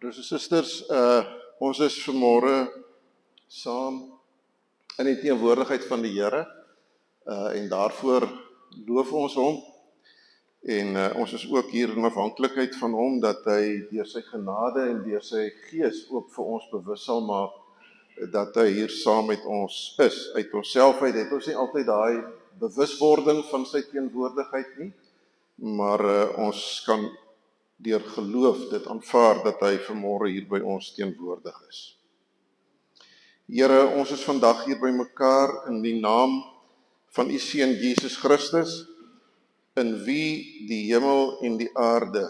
Broers en susters, ons is vanmôre saam in die teenwoordigheid van die Here en daarvoor loof ons hom en ons is ook hier in afhanklikheid van hom dat hy deur sy genade en deur sy gees ook vir ons bewus sal maak dat hy hier saam met ons is. Uit onsself uit het ons nie altyd daai bewuswording van sy teenwoordigheid nie, maar ons kan deur geloof dit aanvaar dat hy vanmôre hier by ons teenwoordig is. Here, ons is vandag hier by mekaar in die naam van u Seun Jesus Christus, in wie die hemel en die aarde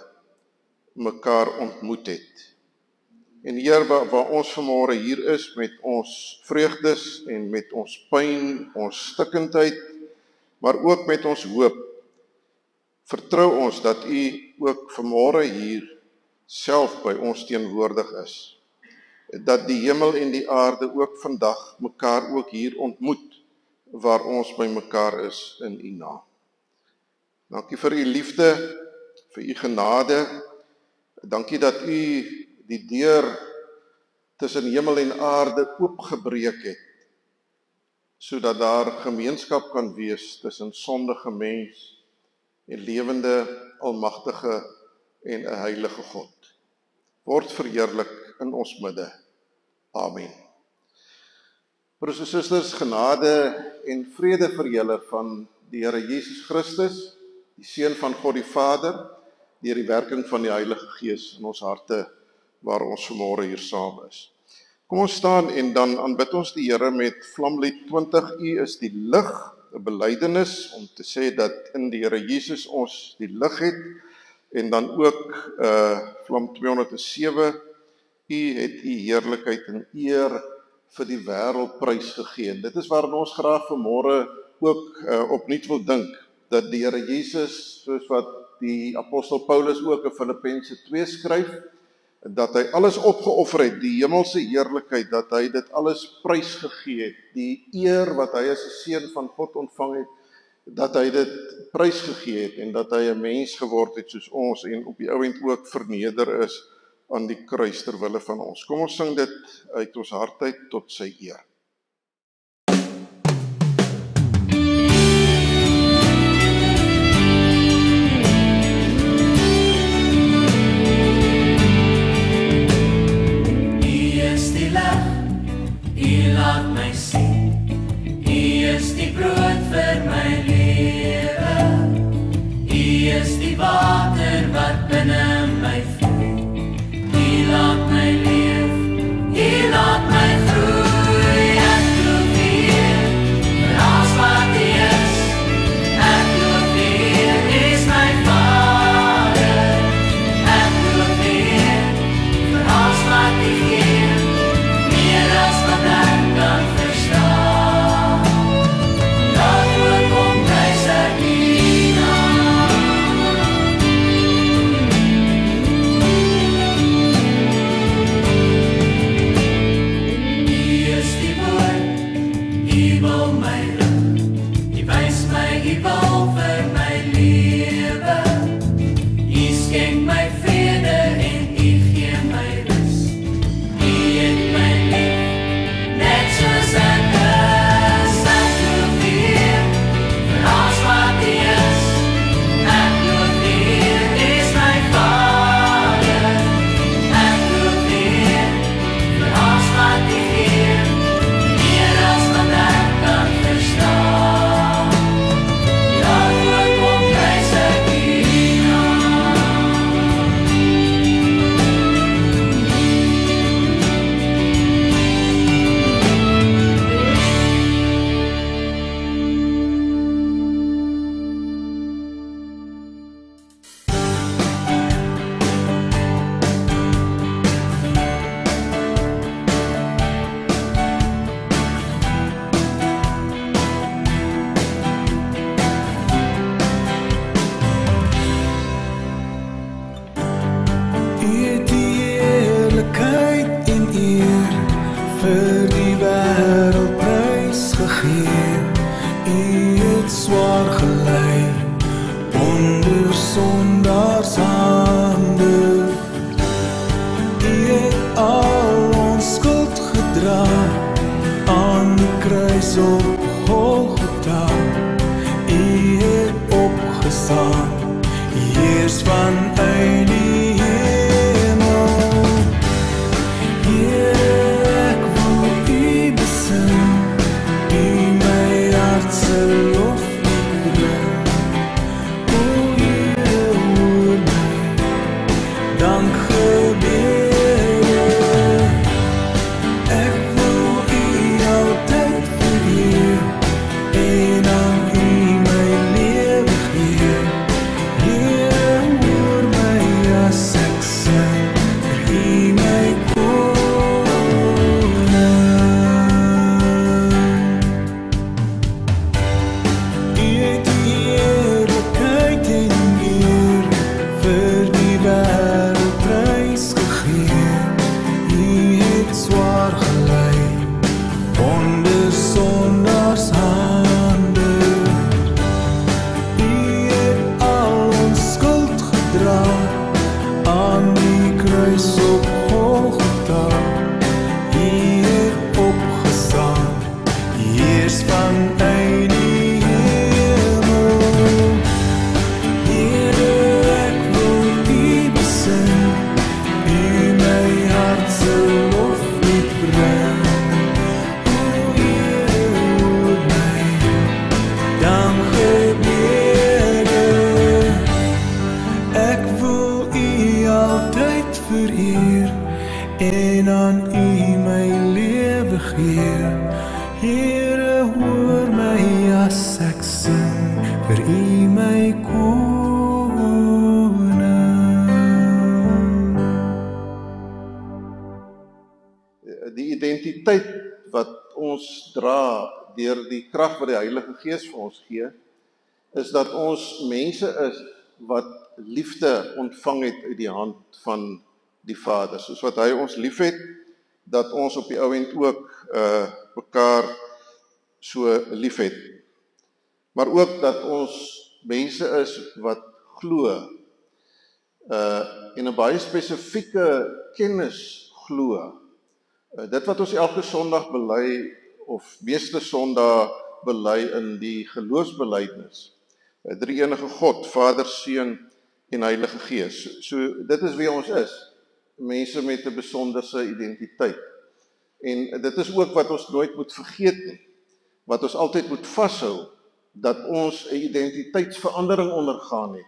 mekaar ontmoet het. En Heer, waar ons vanmôre hier is met ons vreugdes en met ons pyn, ons stikkindheid, maar ook met ons hoop, vertrou ons dat u ook vanmôre hier self by ons teenwoordig is. Dat die hemel en die aarde ook vandag mekaar ook hier ontmoet, waar ons by mekaar is in u naam. Dankie vir u liefde, vir u genade. Dankie dat u die deur tussen hemel en aarde oopgebreek het, sodat daar gemeenskap kan wees tussen sondige mens en lewende, almagtige en 'n heilige God. Word verheerlik in ons midde. Amen. Broers en susters, genade en vrede vir julle van die Here Jesus Christus, die Seun van God die Vader, deur die werking van die Heilige Gees in ons harte, waar ons vanmôre hier saam is. Kom ons staan en dan aanbid ons die Here met Vlamlied 20, U is die lig, 'n belydenis om te sê dat in die Here Jesus ons die lig het, en dan ook Vlam 207, U het U heerlikheid en eer vir die wêreld prysgegee. Dit is waarin ons graag vanmôre ook opnuut wil dink, dat die Here Jesus, soos wat die apostel Paulus ook in Filippense 2 skryf, dat hy alles opgeoffer het, die hemelse heerlikheid, dat hy dit alles prysgegee het, die eer wat hy as 'n seun van God ontvang het, dat hy dit prysgegee het, en dat hy 'n mens geword het soos ons, en op die ouend ook verneder is aan die kruis ter wille van ons. Kom ons sing dit uit ons hart uit tot sy eer. Vir die wêreld prysgegee, U het swaar gelei onder sondaars hande. U vereer en aan U my lewe gee. Here, hoor my as ek sing vir U my koning. Die identiteit wat ons dra deur die krag wat die Heilige Gees vir ons gee, is dat ons mense is wat liefde ontvang het uit die hand van die Vader. Soos wat hy ons lief het, dat ons op die ou end ook mekaar so lief het. Maar ook dat ons mense is wat glo, en 'n baie spesifieke kennis glo. Dit wat ons elke Sondag bely, of meeste Sondae bely in die geloofsbelijdenis. Drie enige God, Vader, Seun en Heilige Gees. So dit is wie ons is. Mense met 'n besonderse identiteit. En dit is ook wat ons nooit moet vergeet nie. Wat ons altyd moet vashou, dat ons 'n identiteitsverandering ondergaan het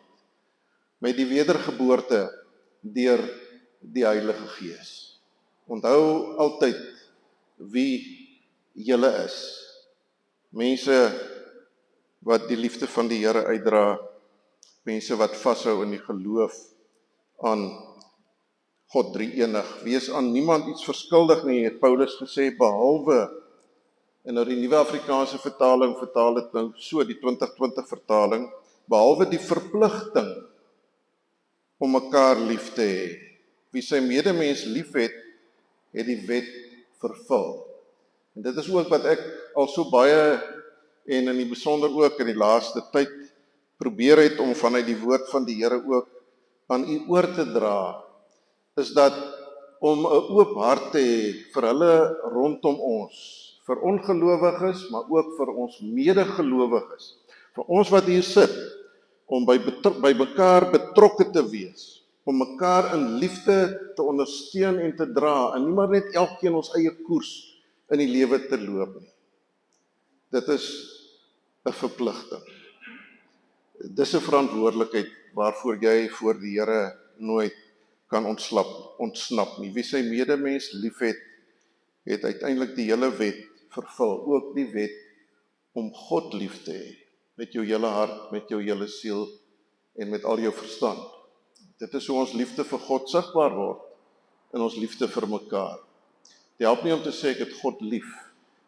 met die wedergeboorte deur die Heilige Gees. Onthou altyd wie julle is. Mense wat die liefde van die Here uitdra, mense wat vashou in die geloof aan God drie-enig. Wees aan niemand iets verskuldig nie, het Paulus gesê, behalwe, en nou die Nuwe Afrikaanse vertaling vertaal dit nou so, die 2020 vertaling, behalwe die verpligting om mekaar lief te hê. Wie sy medemens lief het die wet vervul. En dit is ook wat ek al so baie, en in die besonder ook in die laaste tyd, probeer het om vanuit die woord van die Here ook aan U oor te dra, is dat om 'n oop hart te hê vir hulle rondom ons, vir ongelowiges, maar ook vir ons medegelowiges, vir ons wat hier sit, om by mekaar betrokke te wees, om mekaar in liefde te ondersteun en te dra, en nie maar net elkeen ons eie koers in die lewe te loop nie. Dit is 'n verpligting. Dis 'n verantwoordelikheid waarvoor jy voor die Here nooit kan ontsnap nie. Wie sy medemens liefhet, het uiteindelik die hele wet vervul, ook die wet om God lief te hê, met jou hele hart, met jou hele siel en met al jou verstand. Dit is hoe ons liefde vir God sigbaar word, en ons liefde vir mekaar. Dit help nie om te sê ek het God lief.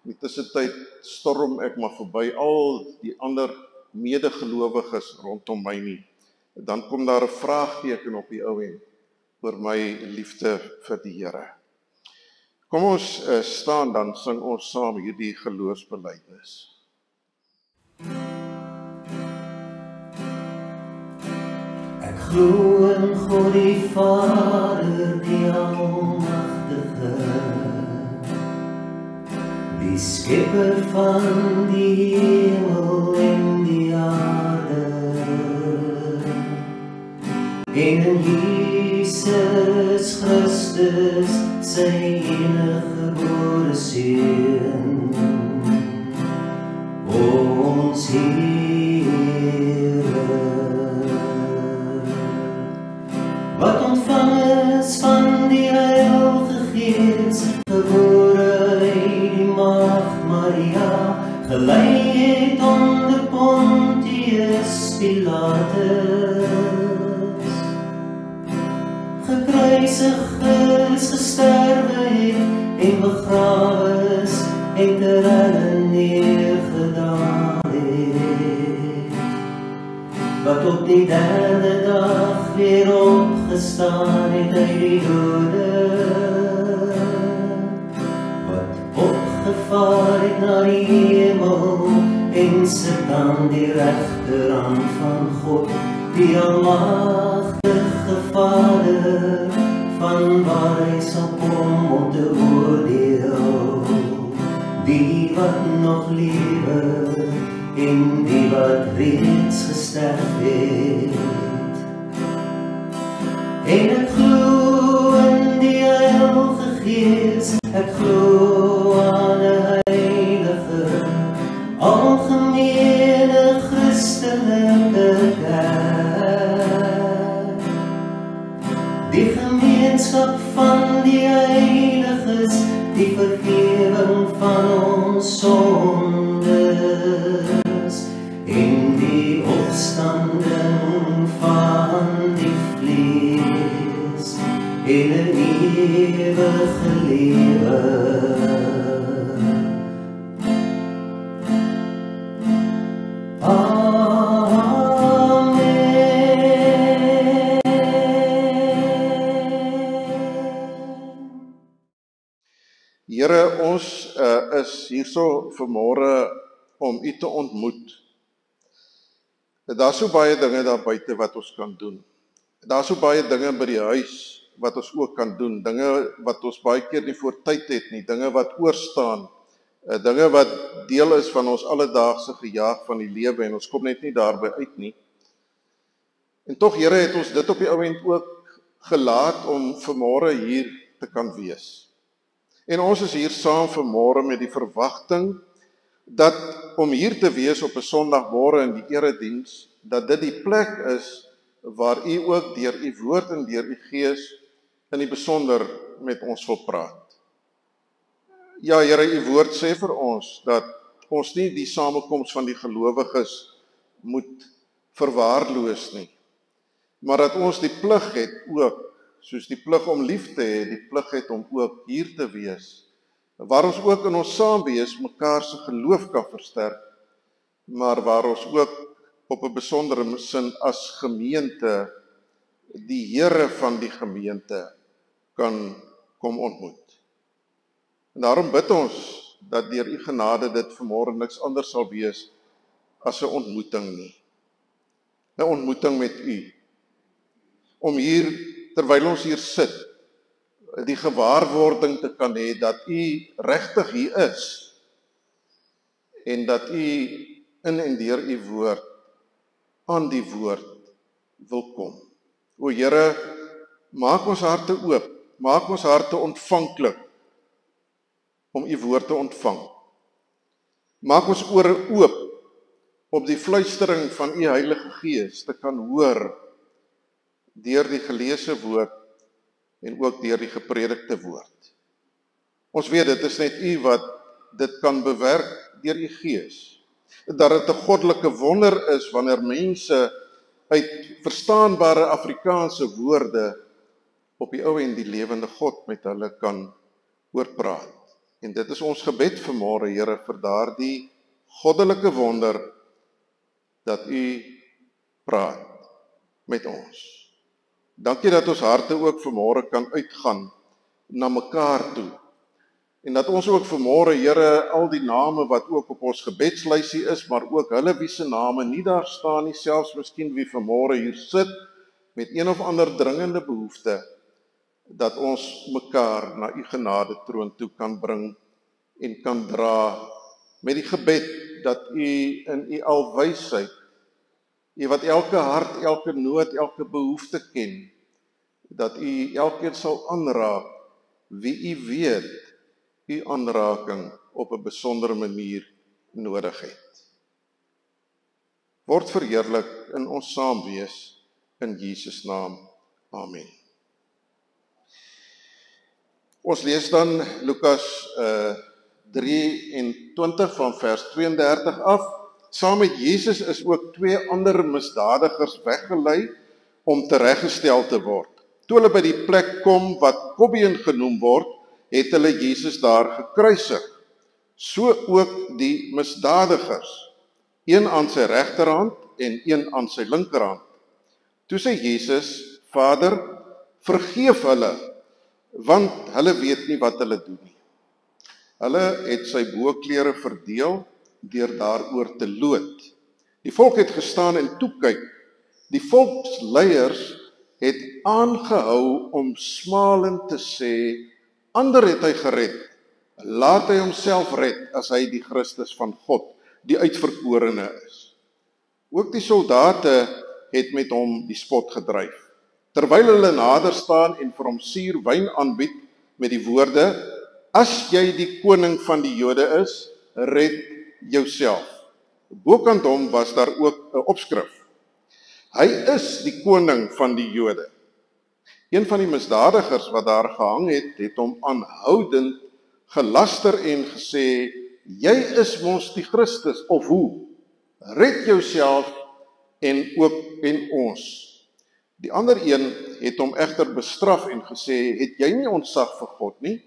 In die tussentyd storm ek maar verby al die ander medegelowiges rondom my nie. Dan kom daar 'n vraagteken op die ou end oor my liefde vir die Here. Kom ons staan, dan sing ons saam hierdie geloofsbelijdenis. Ek glo in God die Vader, die Almagtige, die Skepper van die hemel en die aarde, en in Jesus Christus, sy eniggebore Seun, ons Here, wat ontvang is van die Heilige Gees, gebore uit die Maagd Maria, gelei het onder Pontius Pilatus, gekruisig is, gesterwe het en begrawe is, en ter helle neergedaal het, wat op die derde dag weer opgestaan het uit die dode, wat opgevaar het na die hemel, en sit aan die regterhand van God, die Almagtige Vader, van waar hy sal kom om te oordeel, die wat nog lewe, en die wat reeds gesterf het. En ek glo in die Heilige Gees, ek glo aan 'n heilige, algemene Christelike kerk, die gemeenskap gemeenskap van die heiliges, die vergewing van ons sondes, en die opstanding van die vlees, en 'n ewige lewe. Here, ons is hierso vanmôre om U te ontmoet. Daar's so baie dinge daar buite wat ons kan doen. Daar's so baie dinge by die huis wat ons ook kan doen. Dinge wat ons baie keer nie voor tyd het nie, dinge wat oorstaan, dinge wat deel is van ons alledaagse gejaag van die lewe en ons kom net nie daarby uit nie. En tog, Here, het ons dit op die ou end ook gelaat om vanmôre hier te kan wees. En ons is hier saam vanmôre met die verwagting dat om hier te wees op 'n Sondagmôre in die erediens, dat dit die plek is waar U ook deur U woord en deur U Gees in die besonder met ons wil praat. Ja, Here, U woord sê vir ons dat ons nie die samekoms van die gelowiges moet verwaarloos nie, maar dat ons die plig het ook, soos die plig om lief te hê, die plig het om ook hier te wees, waar ons ook in ons saamwees mekaar se geloof kan versterk, maar waar ons ook op 'n besondere sin as gemeente die Here van die gemeente kan kom ontmoet. En daarom bid ons dat deur U genade dit vanmôre niks anders sal wees as 'n ontmoeting nie. 'n Ontmoeting met U. Om hier, terwyl ons hier sit, die gewaarwording te kan hê dat U regtig hier is en dat U in en deur U woord aan die woord wil kom. O Here, maak ons harte oop, maak ons harte ontvanklik om U woord te ontvang. Maak ons ore oop op die fluistering van U Heilige Gees te kan hoor deur die geleesde woord en ook deur die gepredikte woord. Ons weet dit is net U wat dit kan bewerk deur U Gees. Dat dit 'n goddelike wonder is wanneer mense uit verstaanbare Afrikaanse woorde op die ou en die lewende God met hulle kan oorpraat. En dit is ons gebed vanmôre, Here, vir daardie goddelike wonder dat U praat met ons. Dankie dat ons harte ook vanmôre kan uitgaan na mekaar toe. En dat ons ook vanmôre, Here, al die name wat ook op ons gebedslysie is, maar ook hulle wie se name nie daar staan nie, selfs miskien wie vanmôre hier sit met een of ander dringende behoefte, dat ons mekaar na U genade troon toe kan bring en kan dra met die gebed dat U in U alwysheid, U wat elke hart, elke nood, elke behoefte ken, dat U elkeen sal aanraak wie U weet U aanraking op 'n besondere manier nodig het. Word verheerlik in ons saamwees in Jesus naam. Amen. Ons lees dan Lukas 23 van vers 32 af. Saam met Jesus is ook 2 ander misdadigers weggelei om tereggestel te word. Toe hulle by die plek kom wat Kobbeen genoem word, het hulle Jesus daar gekruisig. So ook die misdadigers, een aan sy regterhand en een aan sy linkerhand. Toe sê Jesus, Vader, vergeef hulle, want hulle weet nie wat hulle doen nie. Hulle het sy boklere verdeel deur daaroor te loot. Die volk het gestaan en toe kyk. Die volksleiers het aangehou om smalend te sê, ander het hy gered, laat hy homself red as hy die Christus van God, die uitverkorene is. Ook die soldate het met hom die spot gedryf. Terwyl hulle nader staan en vir hom suur wyn aanbied met die woorde, as jy die koning van die Jode is, red jouself. Bokant hom was daar ook 'n opskrif. Hy is die koning van die Jode. Een van die misdadigers wat daar gehang het hom aanhoudend gelaster en gesê, jy is mos die Christus, of hoe? Red jouself en ons. Die ander een het hom egter bestraf en gesê, het jy nie ontzag vir God nie?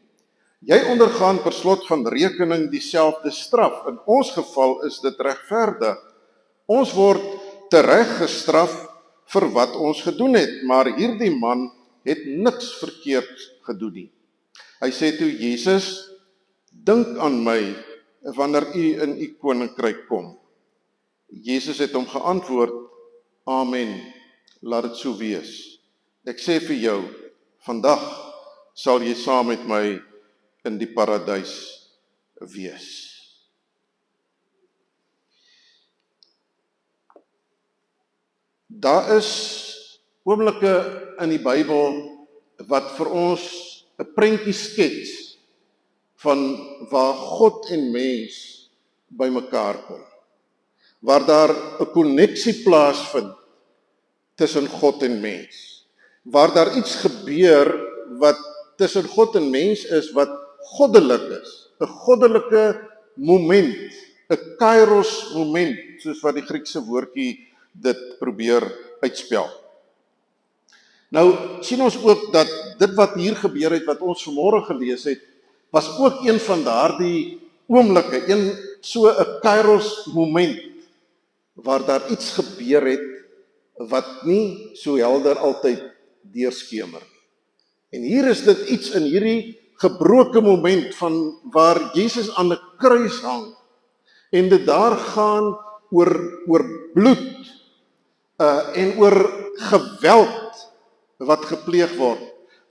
Jy ondergaan per slot van rekening dieselfde straf. In ons geval is dit regverdig. Ons word tereg gestraf vir wat ons gedoen het, maar hierdie man het niks verkeerd gedoen nie. Hy sê toe, Jesus, dink aan my wanneer u in u koninkryk kom. Jesus het hom geantwoord, Amen, laat dit so wees. Ek sê vir jou, vandag sal jy saam met my in die paradys wees. Daar is oomblikke in die Bybel wat vir ons 'n prentjie skets van waar God en mens bymekaar kom. Waar daar 'n koneksie plaasvind tussen God en mens. Waar daar iets gebeur wat tussen God en mens is wat goddelik is. 'n goddelike moment, 'n kairos moment, soos wat die Griekse woordjie dit probeer uitspel. Nou sien ons ook dat dit wat hier gebeur het, wat ons vanmôre gelees het, was ook een van daardie oomblikke, so 'n kairos moment, waar daar iets gebeur het, wat nie so helder altyd deurskemer. En hier is dit iets in hierdie gebroke moment van waar Jesus aan 'n kruis hang, en dit daar gaan oor bloed, en oor geweld wat gepleeg word.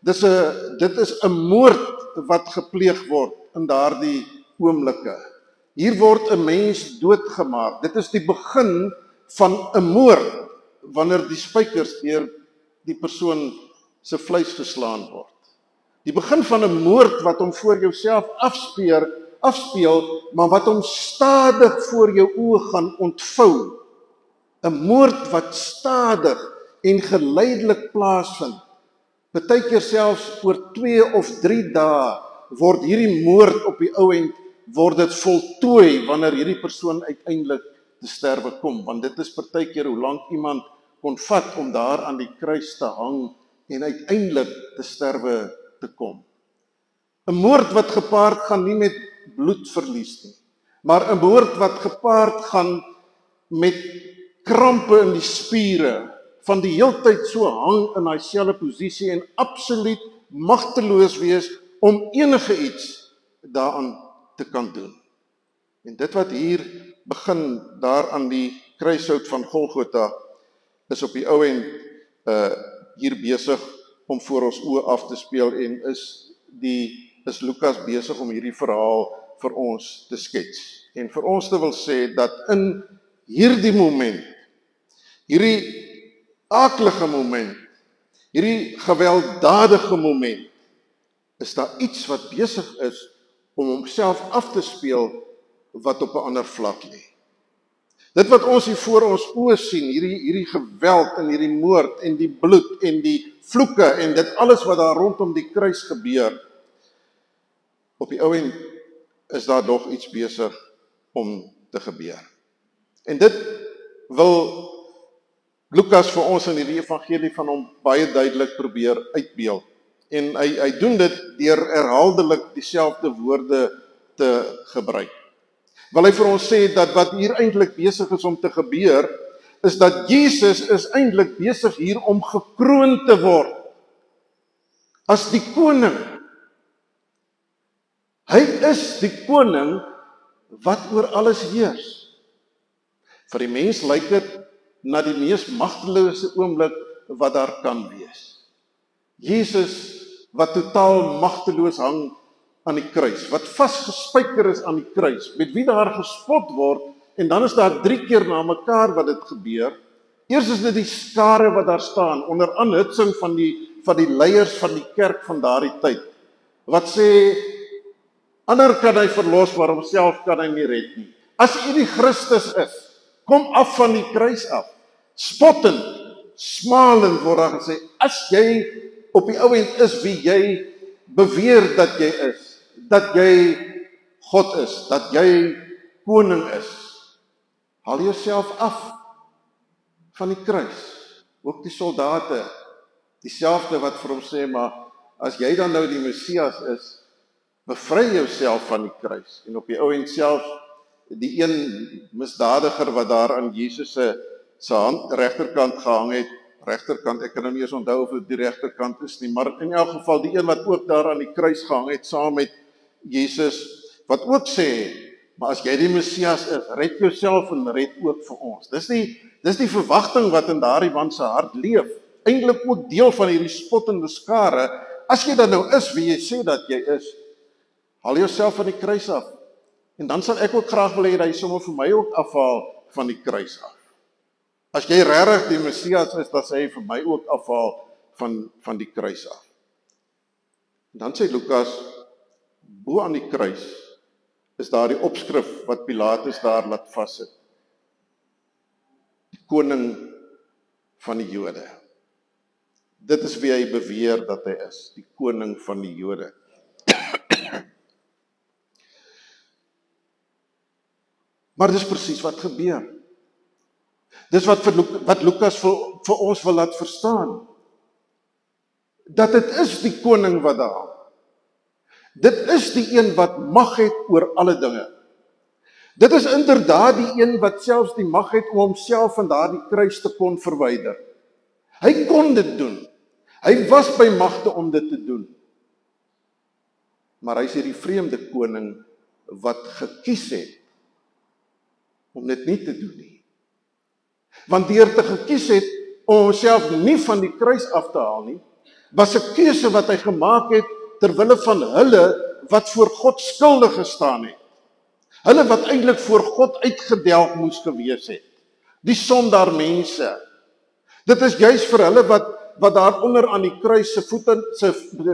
Dit is 'n moord wat gepleeg word in daardie oomblikke. Hier word 'n mens doodgemaak. Dit is die begin van 'n moord, wanneer die spykers deur die persoon se vleis geslaan word. Die begin van 'n moord wat hom voor jouself afspeel, maar wat hom stadig voor jou oë gaan ontvou. 'n Moord wat stadig en geleidelik plaasvind. Partykeer selfs oor 2 of 3 dae word hierdie moord op die ou end word dit voltooi wanneer hierdie persoon uiteindelik te sterwe kom, want dit is partykeer hoe lank iemand kon vat om daar aan die kruis te hang en uiteindelik te sterwe te kom. 'n Moord wat gepaard gaan nie met bloedverlies nie, maar 'n moord wat gepaard gaan met krampe in die spiere, van die heeltyd so hang in daai selfde posisie en absoluut magteloos wees om enige iets daaraan te kan doen. En dit wat hier begin daar aan die kruishout van Golgotha is op die ou end hier besig om voor ons oë af te speel, en is Lukas besig om hierdie verhaal vir ons te skets. En vir ons te wil sê dat in hierdie moment, hierdie aaklige moment, hierdie gewelddadige moment, is daar iets wat besig is om homself af te speel wat op 'n ander vlak lê. Dit wat ons hier voor ons oë sien, hierdie geweld en hierdie moord en die bloed en die vloeke en dit alles wat daar rondom die kruis gebeur, op die ou end is daar nog iets besig om te gebeur. En dit wil Lukas vir ons in hierdie evangelie van hom baie duidelik probeer uitbeeld. En hy doen dit deur herhaaldelik dieselfde woorde te gebruik. Wil hy vir ons sê dat wat hier eintlik besig is om te gebeur, is dat Jesus is eintlik besig hier om gekroon te word as die koning. Hy is die koning wat oor alles heers. Vir die mens lyk dit na die mees magtelose oomblik wat daar kan wees. Jesus wat totaal magteloos hang aan die kruis, wat vasgespijker is aan die kruis, met wie daar gespot word, en dan is daar 3 keer na mekaar wat dit gebeur. Eers is dit die skare wat daar staan, onder aanhitsing van die leiers van die kerk van daardie tyd, wat sê, ander kan hy verlos, maar homself kan hy nie red nie. As u die Christus is, kom af van die kruis af. Spottend, smalend word daar gesê, as jy op die ou end is wie jy beweer dat jy is, dat jy God is, dat jy koning is, haal jouself af van die kruis. Ook die soldate, dieselfde wat vir hom sê, maar as jy dan nou die Messias is, bevry jouself van die kruis. En op die ou end self, die een misdadiger wat daar aan Jesus se hand regterkant gehang het, regterkant, ek kan nou nie eens onthou of dit die regterkant is nie, maar in elk geval die een wat ook daar aan die kruis gehang het, saam met Jesus, wat ook sê, maar as jy die Messias is, red jouself en red ook vir ons. Dis die verwagting wat in daardie man se hart leef, eintlik ook deel van hierdie spottende skare. As jy dan nou is wie jy sê dat jy is, haal jouself van die kruis af. En dan sal ek ook graag wil hê dat jy sommer vir my ook afhaal van die kruis af. As jy regtig die Messias is, dan sê hy vir my ook afhaal van die kruis af. En dan sê Lukas, bo aan die kruis is daar die opskrif wat Pilatus daar laat vassit. Die koning van die Jode. Dit is wie hy beweer dat hy is, die koning van die Jode. Maar dis presies wat gebeur. Dis wat Lukas vir ons wil laat verstaan. Dat dit is die koning wat daar. Dit is die een wat mag het oor alle dinge. Dit is inderdaad die een wat selfs die mag het om homself van daardie kruis te kon verwyder. Hy kon dit doen. Hy was by magte om dit te doen. Maar hy is hierdie vreemde koning wat gekies het om dit nie te doen nie. Want deur te gekies het om homself nie van die kruis af te haal nie, was 'n keuse wat hy gemaak het terwille van hulle wat voor God skuldig gestaan het. Hulle wat eintlik voor God uitgedelg moes gewees het. Die sondaar mense. Dit is juis vir hulle wat daar onder aan die kruis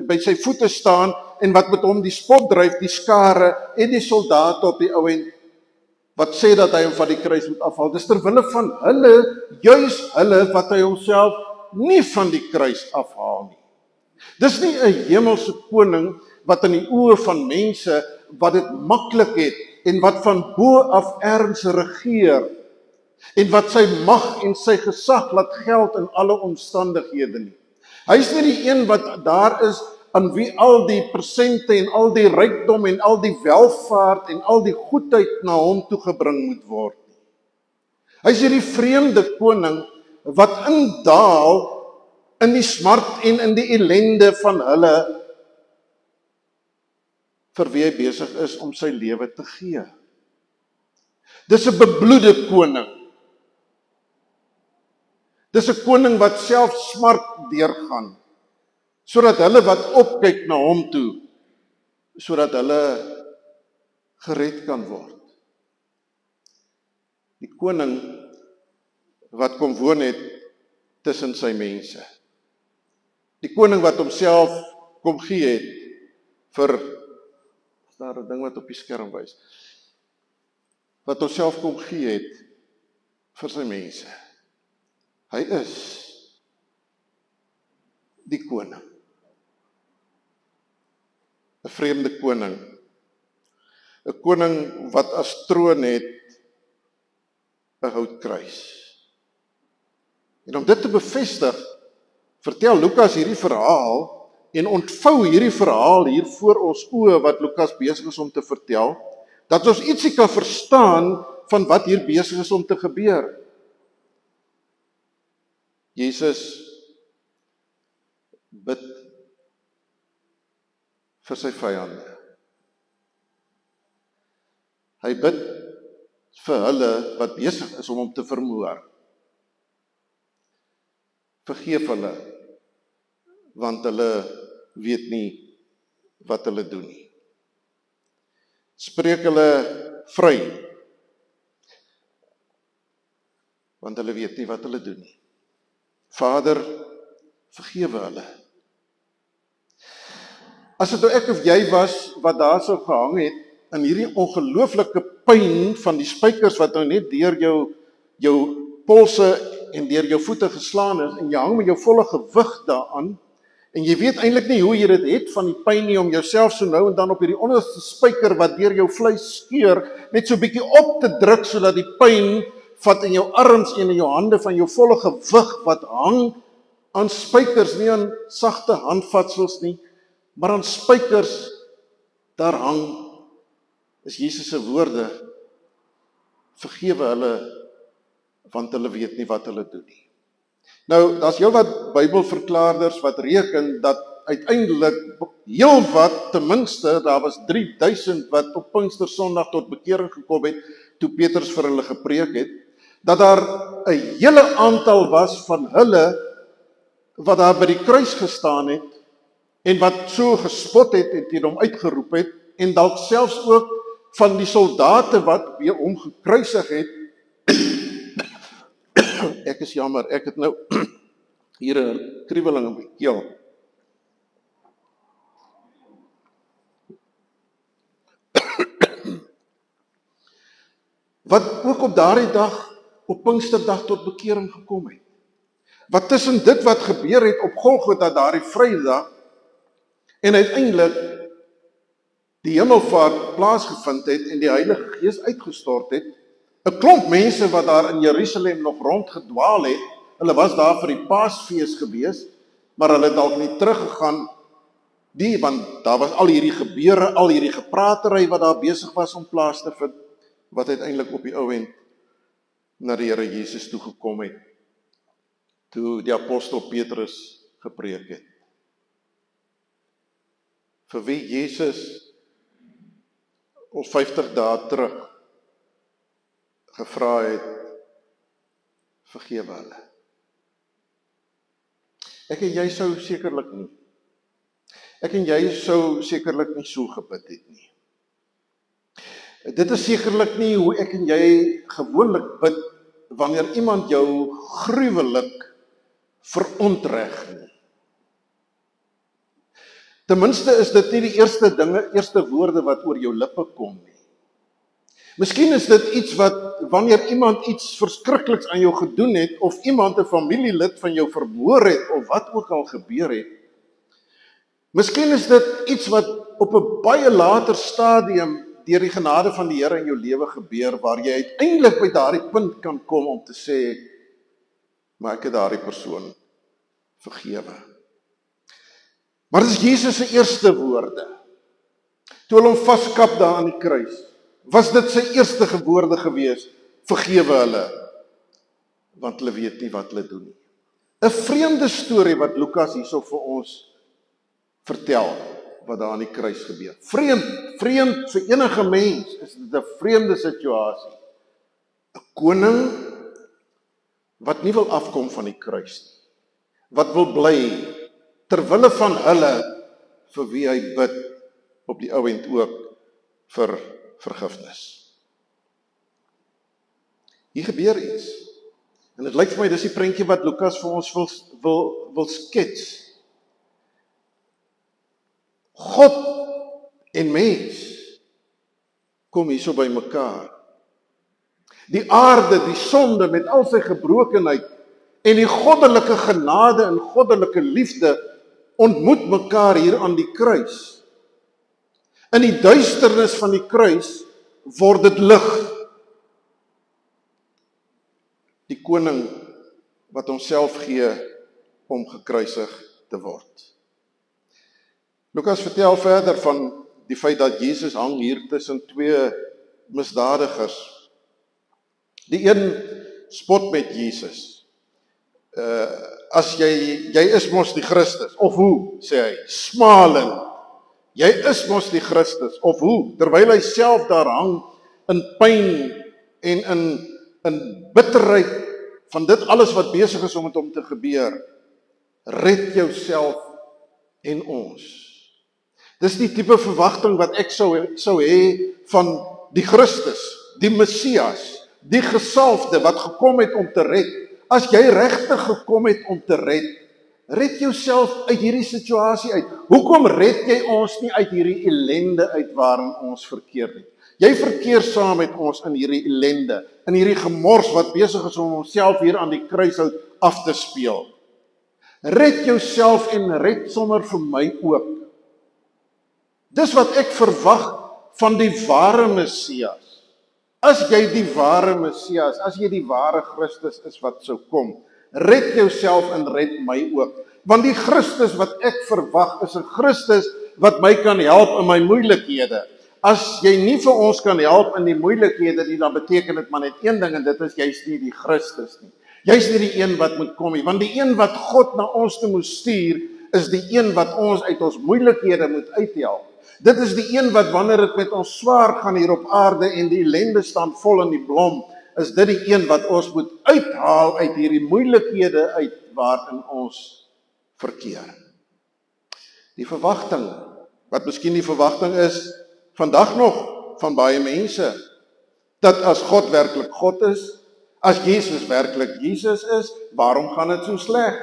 by sy voete staan en wat met hom die spot dryf, die skare en die soldate op die ou end wat sê dat hy hom van die kruis moet afhaal. Dis terwille van hulle, juis hulle wat hy homself nie van die kruis afhaal nie. Dis nie 'n hemelse koning wat in die oë van mense wat dit maklik het en wat van bo af erns regeer en wat sy mag en sy gesag laat geld in alle omstandighede nie. Hy is nie die een wat daar is aan wie al die persente en al die rykdom en al die welvaart en al die goedheid na hom toe gebring moet word. Hy is hierdie vreemde koning wat indaal in die smart en in die ellende van hulle vir wie hy besig is om sy lewe te gee. Dis 'n bebloede koning. Dis 'n koning wat self smart deurgaan, sodat hulle wat opkyk na hom toe, sodat hulle gered kan word. Die koning wat kom woon het tussen sy mense. Die koning wat homself kom gee het vir, is daar 'n ding wat op die skerm wys, wat homself kom gee het vir sy mense. Hy is die koning. 'n vreemde koning. 'n koning wat as troon het 'n houtkruis. En om dit te bevestig, vertel Lukas hierdie verhaal en ontvou hierdie verhaal hier voor ons oë wat Lukas besig is om te vertel, dat ons ietsie kan verstaan van wat hier besig is om te gebeur. Jesus bid vir sy vyande. Hy bid vir hulle wat besig is om hom te vermoor. Vergeef hulle, want hulle weet nie wat hulle doen nie. Spreek hulle vry, want hulle weet nie wat hulle doen nie. Vader, vergewe hulle. As dit nou ek of jy was wat daar sou gehang het in hierdie ongelooflike pyn van die spykers wat nou net deur jou polse en deur jou voete geslaan is en jy hang met jou volle gewig daaraan En jy weet eintlik nie hoe jy dit het van die pyn nie om jouself so nou en dan op hierdie onderste spyker wat deur jou vleis skeur, net so 'n bietjie op te druk sodat die pyn vat in jou arms en in jou hande van jou volle gewig wat hang aan spykers, nie aan sagte handvatsels nie, maar aan spykers daar hang is Jesus se woorde, vergewe hulle want hulle weet nie wat hulle doen nie. Nou, daar's heelwat Bybelverklaarders wat reken dat uiteindelik heelwat, ten minste, daar was 3000 wat op Pinkstersondag tot bekering gekom het, toe Petrus vir hulle gepreek het, dat daar 'n hele aantal was van hulle wat daar by die kruis gestaan het, en wat so gespot het en teen hom uitgeroep het, en dalk selfs ook van die soldate wat weer hom gekruisig het. Ek is jammer, ek het nou hier 'n kriweling in my keel. Wat ook op daardie dag, op Pinksterdag tot bekering gekom het. Wat tussen dit wat gebeur het op Golgotha daardie Vrydag en uiteindelik die hemelvaart plaasgevind het en die Heilige Gees uitgestort het, 'n klomp mense wat daar in Jerusalem nog rondgedwaal het, hulle was daar vir die Paasfees gewees, maar hulle het dalk nie teruggegaan want daar was al hierdie gebeure, al hierdie gepraatery wat daar besig was om plaas te vind, wat uiteindelik op die ou end na die Here Jesus toe gekom het, toe die apostel Petrus gepreek het. Vir wie Jesus ons 50 dae terug gevra het, vergewe hulle. Ek en jy sou sekerlik nie. Ek en jy sou sekerlik nie so gebid het nie. Dit is sekerlik nie hoe ek en jy gewoonlik bid wanneer iemand jou gruwelik verontreg nie. Ten minste is dit nie die eerste woorde wat oor jou lippe kom nie. Miskien is dit iets wat, wanneer iemand iets verskrikliks aan jou gedoen het, of iemand 'n familielid van jou vermoor het, of wat ook al gebeur het, miskien is dit iets wat op 'n baie later stadium deur die genade van die Here in jou lewe gebeur, waar jy uiteindelik by daardie punt kan kom om te sê, maar ek het daardie persoon vergewe. Maar dit is Jesus se eerste woorde. Toe hulle hom vaskap daar aan die kruis, was dit sy eerste woorde gewees, vergewe hulle, want hulle weet nie wat hulle doen nie. 'n vreemde storie wat Lukas hierso vir ons vertel, wat daar aan die kruis gebeur. Vreemd vir enige mens is dit 'n vreemde situasie. 'n Koning wat nie wil afkom van die kruis nie, wat wil bly terwille van hulle vir wie hy bid op die ou end ook vir vergifnis. Hier gebeur iets. En dit lyk vir my dis die prentjie wat Lukas vir ons wil skets. God en mens kom hierso by mekaar. Die aarde, die sonde met al sy gebrokenheid en die goddelike genade en goddelike liefde ontmoet mekaar hier aan die kruis. In die duisternis van die kruis word dit lig. Die koning wat homself gee om gekruisig te word. Lukas vertel verder van die feit dat Jesus hang hier tussen twee misdadigers. Die een spot met Jesus. As jy is mos die Christus, of hoe, sê hy, smalend. Jy is mos die Christus, of hoe, terwyl hy self daar hang in pyn en in bitterheid van dit alles wat besig is om met hom te gebeur. Red jouself en ons. Dis die tipe verwagting wat ek sou hê van die Christus, die Messias, die gesalfde wat gekom het om te red. As jy regtig gekom het om te red jouself uit hierdie situasie uit. Hoekom red jy ons nie uit hierdie ellende uit waarin ons verkeer het? Jy verkeer saam met ons in hierdie ellende, in hierdie gemors wat besig is om homself hier aan die kruishout af te speel. Red jouself en red sommer vir my ook. Dis wat ek verwag van die ware Messias. As jy die ware Messias, as jy die ware Christus is wat sou kom, red jouself en red my ook. Want die Christus wat ek verwag is 'n Christus wat my kan help in my moeilikhede. As jy nie vir ons kan help in die moeilikhede nie, dan beteken dit maar net een ding en dit is jy's nie die Christus nie. Jy's nie die een wat moet kom nie, want die een wat God na ons toe moet stuur, is die een wat ons uit ons moeilikhede moet uithelp. Dit is die een wat wanneer dit met ons swaar gaan hier op aarde en die ellende staan vol in die blom, is dit die een wat ons moet uithaal uit hierdie moeilikhede uit waarin ons verkeer. Die verwagting, wat miskien die verwagting is vandag nog van baie mense, dat as God werklik God is, as Jesus werklik Jesus is, waarom gaan dit so sleg?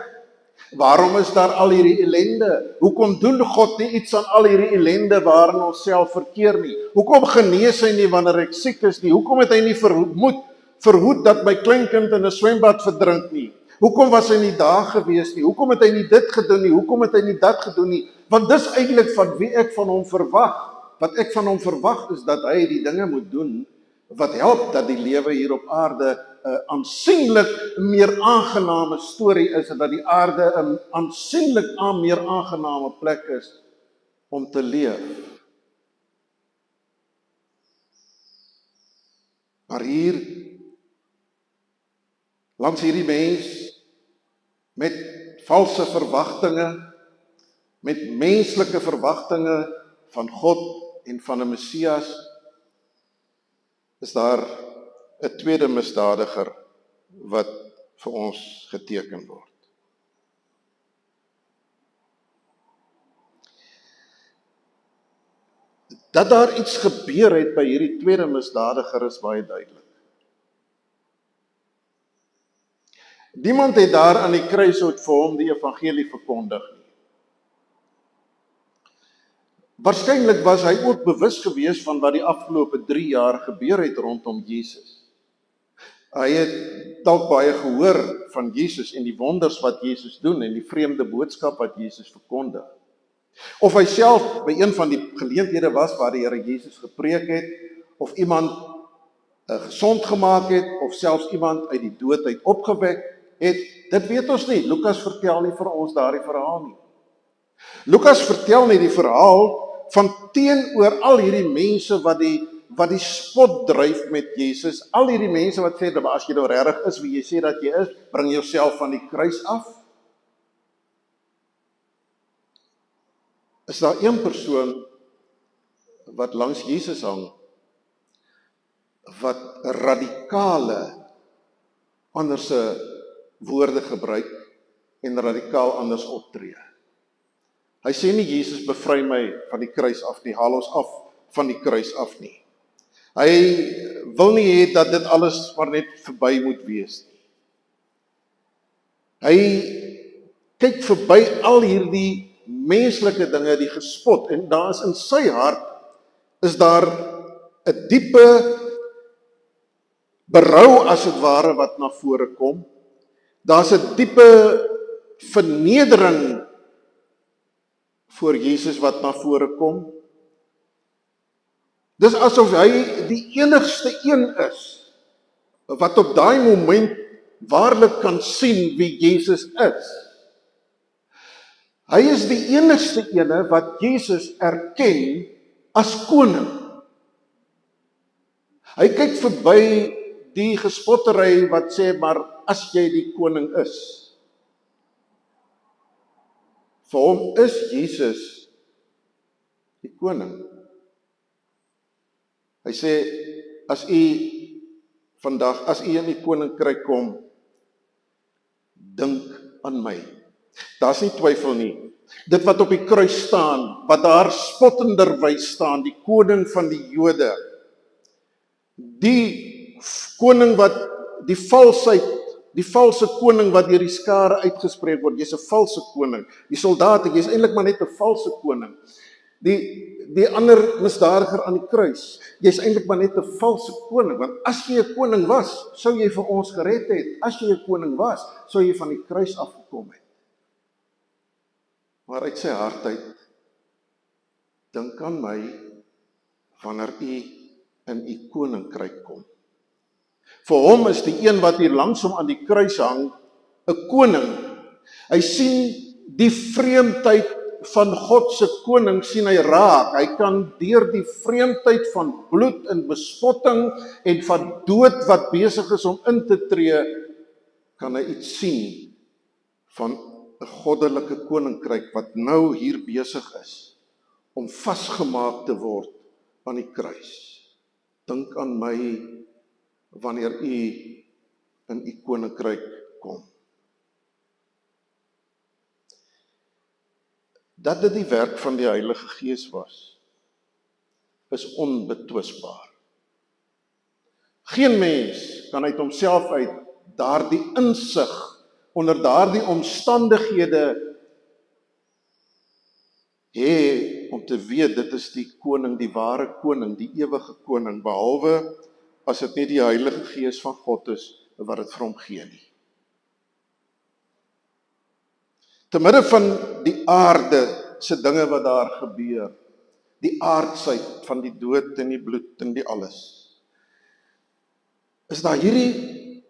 Waarom is daar al hierdie ellende? Hoekom doen God nie iets aan al hierdie ellende waarin ons self verkeer nie? Hoekom genees hy nie wanneer ek siek is nie? Hoekom het hy nie verhoed dat my kleinkind in 'n swembad verdrink nie? Hoekom was hy nie daar gewees nie? Hoekom het hy nie dit gedoen nie? Hoekom het hy nie dat gedoen nie? Want dis eintlik van wie ek van hom verwag. Wat ek van hom verwag is dat hy die dinge moet doen wat help dat die lewe hier op aarde 'n aansienlik meer aangename storie is en dat die aarde 'n aansienlik meer aangename plek is om te leef. Maar hier langs hierdie mens met valse verwagtinge, met menslike verwagtinge van God en van 'n Messias, is daar 'n tweede misdadiger wat vir ons geteken word. Dat daar iets gebeur het by hierdie tweede misdadiger is baie duidelik. Niemand het daar aan die kruishout vir hom die evangelie verkondig nie. Waarskynlik was hy ook bewus gewees van wat die afgelope 3 jaar gebeur het rondom Jesus. Hy het dalk baie gehoor van Jesus en die wonders wat Jesus doen en die vreemde boodskap wat Jesus verkondig. Of hy self by een van die geleenthede was waar die Here Jesus gepreek het, of iemand gesond gemaak het, of selfs iemand uit die dood uit opgewek het, dit weet ons nie. Lukas vertel nie vir ons daardie verhaal nie. Lukas vertel nie die verhaal van teenoor al hierdie mense wat die spot dryf met Jesus, al hierdie mense wat sê, dat as jy nou regtig is wie jy sê dat jy is, bring jouself van die kruis af. Is daar een persoon wat langs Jesus hang, wat radikale anderse woorde gebruik en radikaal anders optree. Hy sê nie Jesus bevry my van die kruis af nie, haal ons af van die kruis af nie. Hy wil nie hê dat dit alles maar net verby moet wees nie. Hy kyk verby al hierdie menslike dinge, die gespot, en daar is in sy hart, is daar 'n diepe berou as het ware wat na vore kom. Daar's 'n diepe vernedering voor Jesus wat na vore kom. Dis asof hy die enigste een is wat op daai moment waarlik kan sien wie Jesus is. Hy is die enigste ene wat Jesus erken as koning. Hy kyk verby die gespottery wat sê, maar as jy die koning is. Vir hom is Jesus die koning. Hy sê, as u in die koninkryk kom, dink aan my. Daar's nie twyfel nie. Dit wat op die kruis staan, wat daar spottenderwys staan, die koning van die Jode, die koning wat die valse koning wat deur die skare uitgespreek word, jy's 'n valse koning. Die soldate, jy's eintlik maar net 'n valse koning. Die ander misdadiger aan die kruis, jy's eintlik maar net 'n valse koning, want as jy 'n koning was, sou jy vir ons gered het. As jy 'n koning was, sou jy van die kruis afgekom het. maar uit sy hart uit, dink aan my, wanneer u in u koninkryk kom. Vir hom is die een wat hier langs hom aan die kruis hang, 'n koning. Hy sien die vreemdheid van God se koning, sien hy raak. Hy kan deur die vreemdheid van bloed en bespotting en van dood wat besig is om in te tree, kan hy iets sien van 'n goddelike koninkryk wat nou hier besig is om vasgemaak te word aan die kruis. Dink aan my wanneer u in u koninkryk kom. Dat dit die werk van die Heilige Gees was, is onbetwisbaar. Geen mens kan uit homself uit daardie insig, onder daardie omstandighede hê om te weet dit is die koning, die ware koning, die ewige koning, behalwe as dit nie die Heilige Gees van God is wat dit vir hom gee nie. Te midde van die aarde se dinge wat daar gebeur, die aardsheid van die dood en die bloed en die alles, is daar hierdie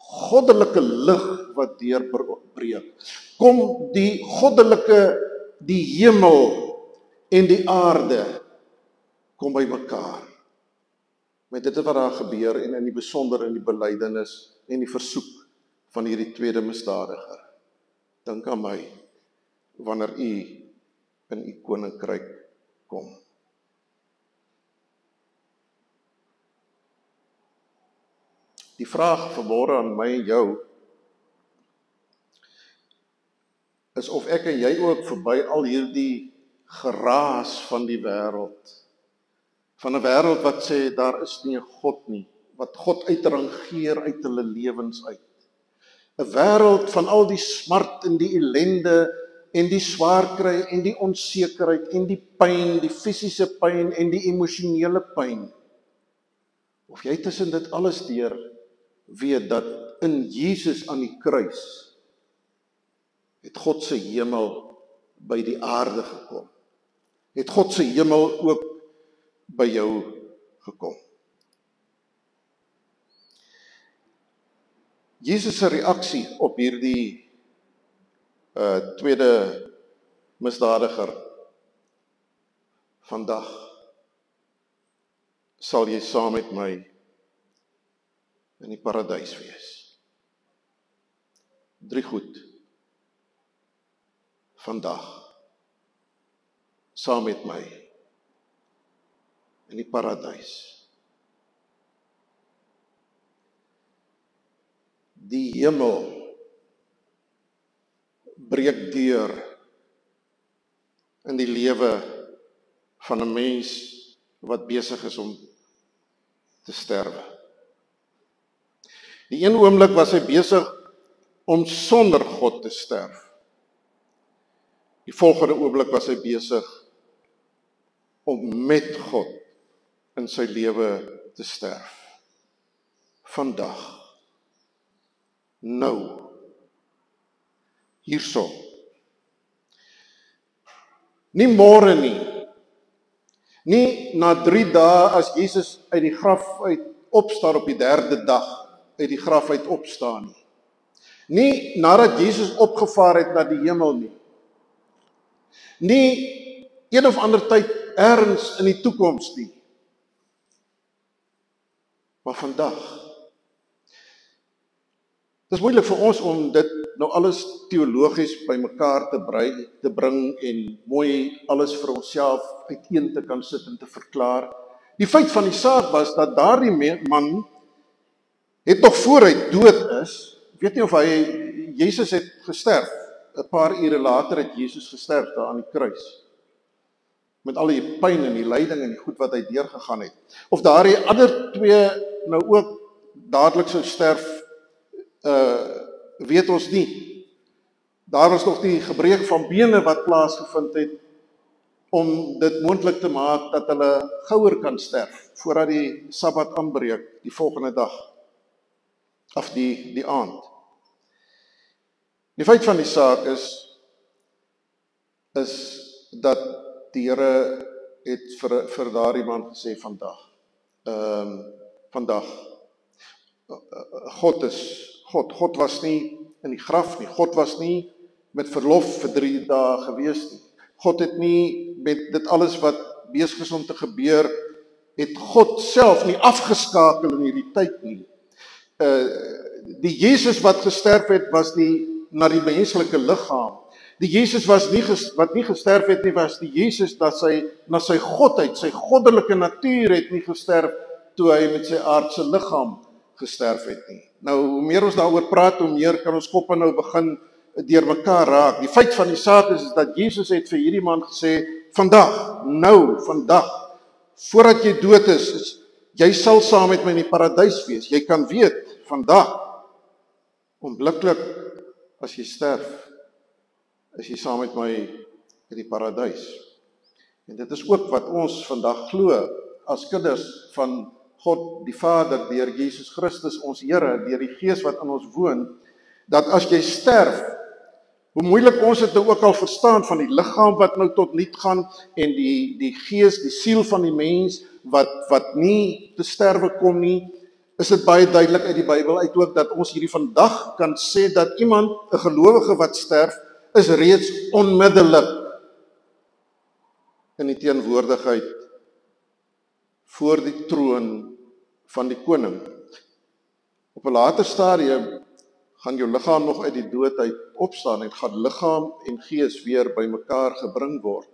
goddelike lig wat deurbreek. Kom die goddelike, die hemel en die aarde kom by mekaar. Met dit wat daar gebeur en in die besonder in die belydenis en die versoek van hierdie tweede misdadiger. Dink aan my wanneer u in u koninkryk kom. Die vraag verborge aan my en jou is of ek en jy ook verby al hierdie geraas van die wêreld, van 'n wêreld wat sê daar is nie 'n God nie, wat God uitrangeer uit hulle lewens uit. 'n Wêreld van al die smart en die ellende en die swaarkry en die onsekerheid en die pyn, die fisiese pyn en die emosionele pyn. Of jy tussen dit alles deur weet dat in Jesus aan die kruis het God se hemel by die aarde gekom. Het God se hemel ook by jou gekom. Jesus se reaksie op hierdie tweede misdadiger vandag sal jy saam met my in die paradys wees. 3 goed vandag saam met my in die paradys. Die hemel breek deur in die lewe van 'n mens wat besig is om te sterwe. Die een oomblik was hy besig om sonder God te sterf. Die volgende oomblik was hy besig om met God in sy lewe te sterf. Vandag, nou, hierso. Nie môre nie. Nie na 3 dae as Jesus uit die graf uit opstaan op die 3de dag uit die graf uit opstaan nie. Nie nadat Jesus opgevaar het na die hemel nie. Nie een of ander tyd ergens in die toekoms nie. Maar vandag. Dit is moeilik vir ons om dit nou alles teologies by mekaar te bring en mooi alles vir onsself uiteen te kan sit en te verklaar. Die feit van die saak was dat daardie man het nog voor hy dood is, ek weet nie of Jesus het gesterf, 'n paar ure later het Jesus gesterf daar aan die kruis, met al die pyn en die lyding en die goed wat hy deurgegaan het, of daardie ander 2 nou ook dadelik sou sterf, weet ons nie. Daar was nog die gebreek van bene wat plaasgevind het, om dit moontlik te maak dat hulle gouer kan sterf, voordat die Sabbat aanbreek, die volgende dag, of die aand. Die feit van die saak is dat die Here het vir daardie man gesê vandag. Vandag. God was nie in die graf nie. God was nie met verlof vir 3 dae gewees nie. God het nie met dit alles wat besig is om te gebeur, het God self nie afgeskakel in hierdie tyd nie. Die Jesus wat gesterf het, was na die menslike liggaam. Die Jesus wat nie gesterf het nie, was die Jesus dat na sy godheid, sy goddelike natuur het nie gesterf toe hy met sy aardse liggaam gesterf het nie. Nou, hoe meer ons daaroor praat, hoe meer kan ons koppe nou begin deur mekaar raak. Die feit van die saak is dat Jesus het vir hierdie man gesê, vandag, voordat jy dood is, jy sal saam met my in die paradys wees. Jy kan weet, vandag, onmiddellik as jy sterf, is jy saam met my in die paradys. En dit is ook wat ons vandag glo, as kinders van God die Vader, deur Jesus Christus, ons Here, deur die Gees wat in ons woon, dat as jy sterf, hoe moeilik ons het nou ook al verstaan van die liggaam wat nou tot niet gaan, en die gees, die siel van die mens, wat nie te sterwe kom nie, is dit baie duidelik uit die Bybel uit ook, dat ons hierdie vandag kan sê, dat iemand, 'n gelowige wat sterf, is reeds onmiddellik in die teenwoordigheid voor die troon van die koning. Op 'n later stadium gaan jou liggaam nog uit die dood uit opstaan en gaan liggaam en gees weer by mekaar gebring word.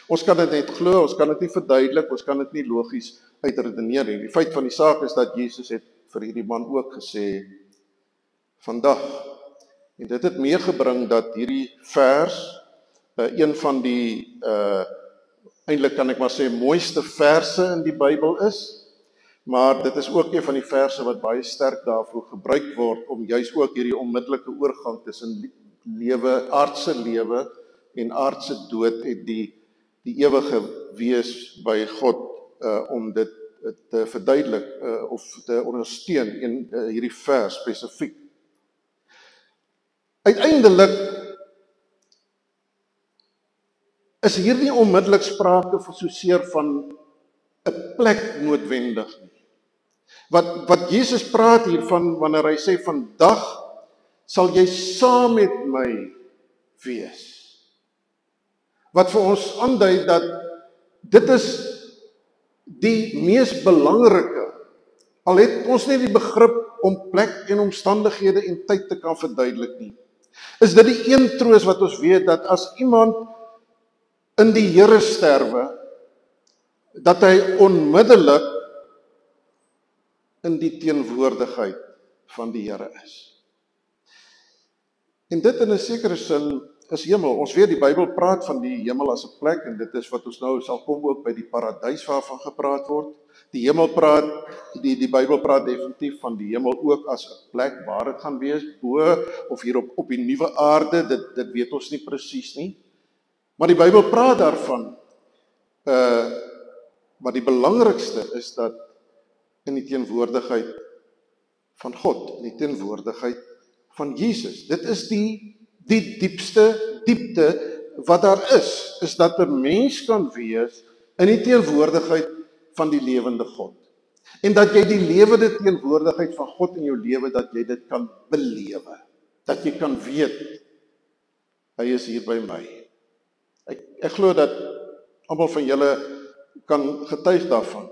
Ons kan dit net glo, ons kan dit nie verduidelik, ons kan dit nie logies uitredeneer nie. Die feit van die saak is dat Jesus het vir hierdie man ook gesê, vandag. En dit het meegebring dat hierdie vers, een van die, eintlik kan ek maar sê, mooiste verse in die Bybel is, maar dit is ook een van die verse wat baie sterk daarvoor gebruik word, om juis ook hierdie onmiddellike oorgang tussen aardse lewe en aardse dood, en die ewige wees by God, om dit te verduidelik, of te ondersteun in hierdie vers spesifiek. Uiteindelik is hier nie onmiddellik sprake van soseer van 'n plek noodwendig nie. Wat Jesus praat hiervan, wanneer hy sê, vandag sal jy saam met my wees. Wat vir ons aandui dat dit is die mees belangrike, al het ons nie die begrip om plek en omstandighede en tyd te kan verduidelik nie, is dit die een troos wat ons weet, dat as iemand in die Here sterwe, dat hy onmiddellik in die teenwoordigheid van die Here is. En dit in 'n sekere sin is hemel. Ons weet die Bybel praat van die hemel as 'n plek, en dit is wat ons nou sal kom ook by die paradys waarvan gepraat word. Die hemel praat, die Bybel praat definitief van die hemel ook as 'n plek waar dit gaan wees, bo of hier op die nuwe aarde, dit weet ons nie presies nie. Maar die Bybel praat daarvan, maar die belangrikste is dat in die teenwoordigheid van God, in die teenwoordigheid van Jesus. Dit is die diepste diepte wat daar is dat 'n mens kan wees in die teenwoordigheid van die lewende God. En dat jy die lewende teenwoordigheid van God in jou lewe, dat jy dit kan belewe. Dat jy kan weet, hy is hier by my. Ek glo dat almal van julle kan getuig daarvan.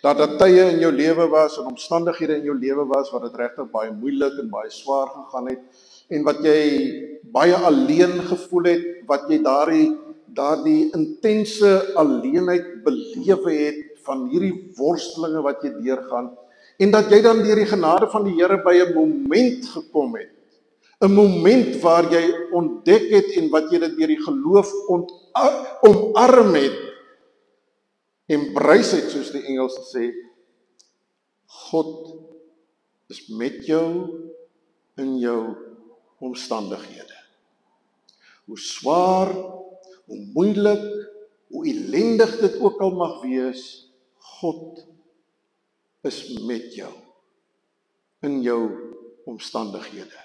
Dat daar tye in jou lewe was, en omstandighede in jou lewe was, wat dit regtig baie moeilik en baie swaar gegaan het, en wat jy baie alleen gevoel het, wat jy daardie intense alleenheid belewe het, van hierdie worstelinge wat jy deurgaan, en dat jy dan deur die genade van die Here by 'n moment gekom het, 'n moment waar jy ontdek het, en wat jy dit deur die geloof omarm het, embrace het, soos die Engels sê, God is met jou in jou omstandighede. Hoe swaar, hoe moeilik, hoe ellendig dit ook al mag wees, God is met jou in jou omstandighede.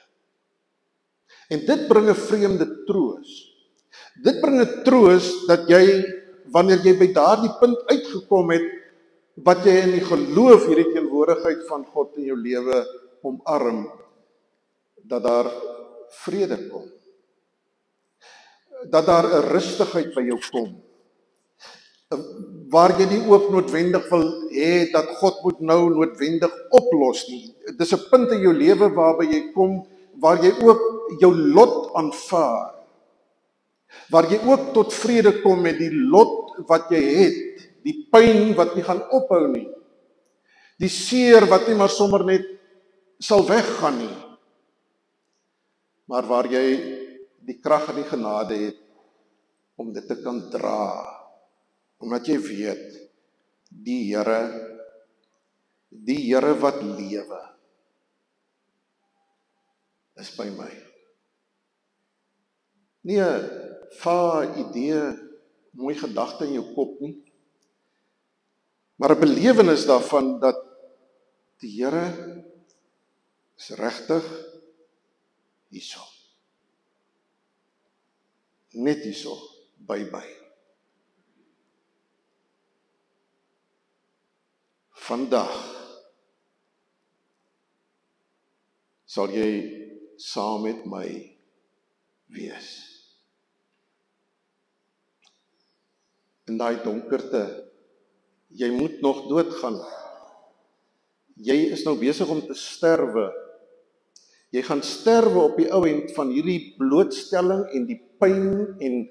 En dit bring 'n vreemde troos. Dit bring 'n troos dat jy, wanneer jy by daardie punt uitgekom het, wat jy in die geloof hierdie teenwoordigheid van God in jou lewe omarm, dat daar vrede kom. Dat daar 'n rustigheid by jou kom. Waar jy nie ook noodwendig wil hê dat God moet nou noodwendig oplos nie. Dis 'n punt in jou lewe waarby jy kom, waar jy ook jou lot aanvaar. Waar jy ook tot vrede kom met die lot wat jy het, die pyn wat nie gaan ophou nie, die seer wat nie maar sommer net sal weggaan nie, maar waar jy die krag en die genade het om dit te kan dra, omdat jy weet, die Here wat lewe, is by my. Nie 'n idee, mooi gedagte in jou kop nie, maar 'n belewenis daarvan dat die Here is regtig hierso. Net hierso, by my. Vandag sal jy saam met my wees. In daai donkerte, jy moet nog doodgaan. Jy is nou besig om te sterwe. Jy gaan sterwe op die ou end van hierdie blootstelling en die pyn en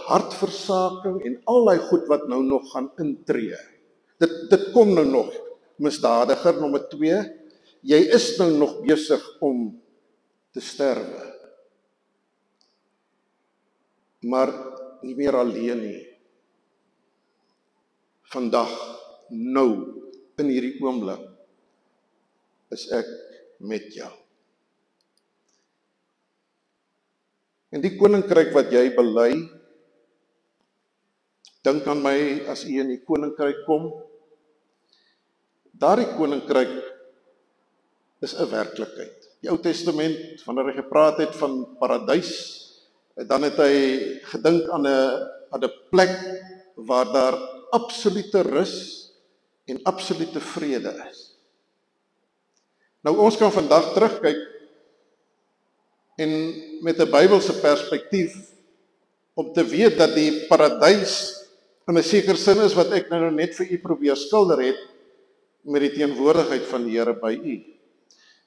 hartversaking en al daai goed wat nou nog gaan intree. Dit kom nou nog. Misdadiger nommer 2, jy is nou nog besig om te sterwe. Maar nie meer alleen nie. Vandag, nou, in hierdie oomblik, is ek met jou. En die koninkryk wat jy bely, dink aan my as u in die koninkryk kom. Daardie koninkryk is 'n werklikheid. Die Ou Testament, wanneer hy gepraat het van paradys, dan het hy gedink aan 'n plek waar daar absolute rus en absolute vrede is. Nou ons kan vandag terugkyk en met 'n Bybelse perspektief om te weet dat die paradys in 'n sekere sin is wat ek nou net vir u probeer skilder het met die teenwoordigheid van die Here by u.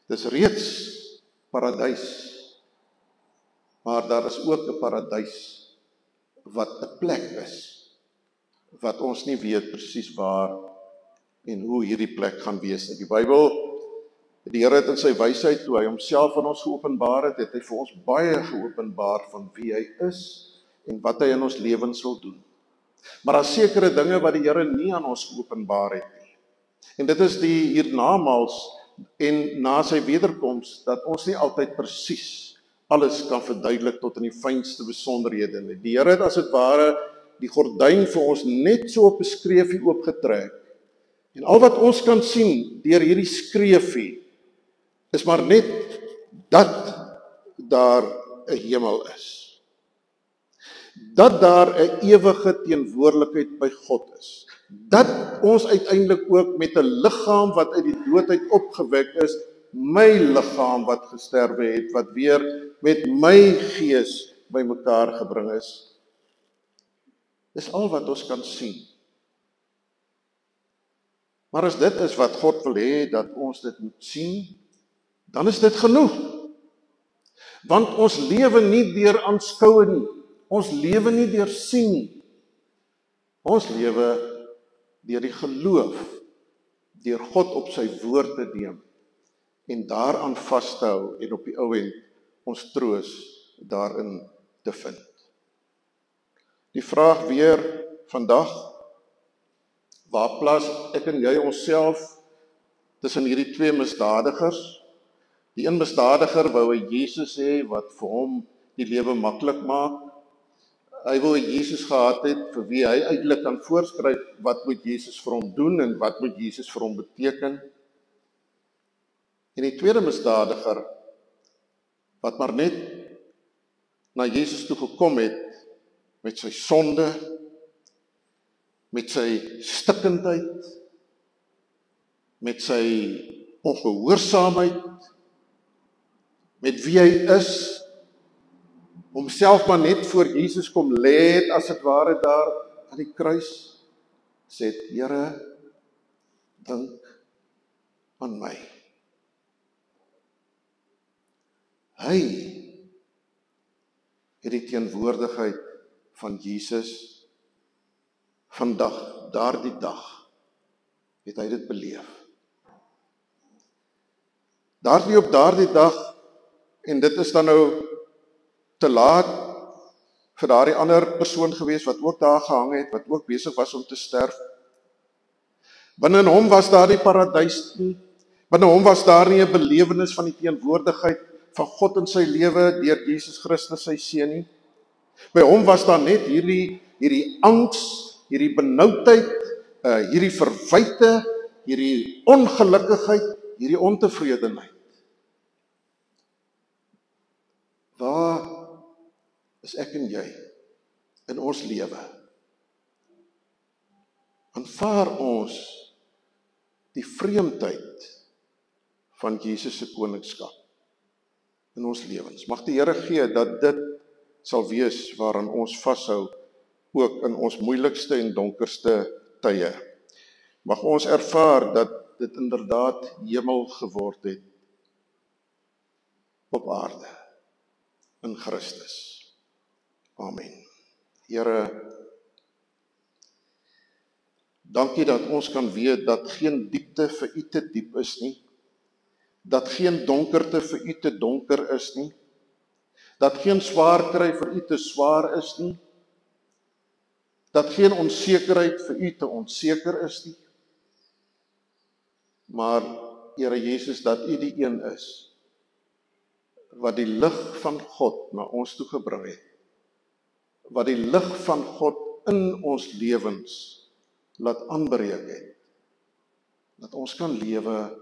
Dis reeds paradys, maar daar is ook 'n paradys wat 'n plek is wat ons nie weet presies waar en hoe hierdie plek gaan wees nie. Die Bybel, die Here het in sy wysheid, toe hy homself aan ons geopenbaar het, het hy vir ons baie geopenbaar van wie hy is en wat hy in ons lewens wil doen. Maar daar is sekere dinge wat die Here nie aan ons geopenbaar het nie. En dit is die hiernamaals en na sy wederkoms, dat ons nie altyd presies alles kan verduidelik tot in die fynste besonderhede nie. Die Here het as dit ware die gordyn vir ons net so op 'n skreefie oopgetrek. En al wat ons kan sien deur hierdie skreefie is maar net dat daar 'n hemel is. Dat daar 'n ewige teenwoordigheid by God is. Dat ons uiteindelik ook met 'n liggaam wat uit die dood uit opgewek is, my liggaam wat gesterwe het, wat weer met my gees bymekaar gebring is. Dis al wat ons kan sien. Maar as dit is wat God wil hê dat ons dit moet sien, dan is dit genoeg. Want ons lewe nie deur aanskoue nie. Ons lewe nie deur sien nie. Ons lewe deur die geloof, deur God op sy woord te neem en daaraan vas te hou en op die ou end ons troos daarin te vind. Die vraag weer vandag, waar plaas ek en jy onsself tussen hierdie twee misdadigers? Die een misdadiger wou 'n Jesus hê wat vir hom die lewe maklik maak. Hy wou 'n Jesus gehad het vir wie hy eintlik kan voorskryf wat moet Jesus vir hom doen en wat moet Jesus vir hom beteken. En die tweede misdadiger wat maar net na Jesus toe gekom het met sy sonde, met sy stikkindheid, met sy ongehoorsaamheid, met wie hy is, homself maar net voor Jesus kom lê het, as het ware daar aan die kruis, sê het, Here, dink aan my. Hy het die teenwoordigheid van Jesus vandag, daardie dag, het hy dit beleef. Daardie op daardie dag, en dit is dan nou te laat vir daardie ander persoon gewees, wat ook daar gehang het, wat ook besig was om te sterf. Binne hom was daar die paradys nie, binne hom was daar nie 'n belewenis van die teenwoordigheid van God in sy lewe, deur Jesus Christus sy seun nie. By hom was daar net hierdie angs, hierdie benoudheid, hierdie verwyte, hierdie ongelukkigheid, hierdie ontevredenheid. Waar is ek en jy in ons lewe? Aanvaar ons die vreemdheid van Jesus se koningskap in ons lewens? Mag die Here gee dat dit sal wees waaraan ons vashou, ook in ons moeilikste en donkerste tye. Mag ons ervaar dat dit inderdaad hemel geword het op aarde in Christus. Amen. Here, dankie dat ons kan weet dat geen diepte vir U te diep is nie, dat geen donkerte vir U te donker is nie, dat geen swaar kry vir U te swaar is nie, dat geen onsekerheid vir U te onseker is nie, maar Here Jesus, dat U die een is wat die lig van God na ons toe gebring het, wat die lig van God in ons lewens laat aanbreek het, dat ons kan lewe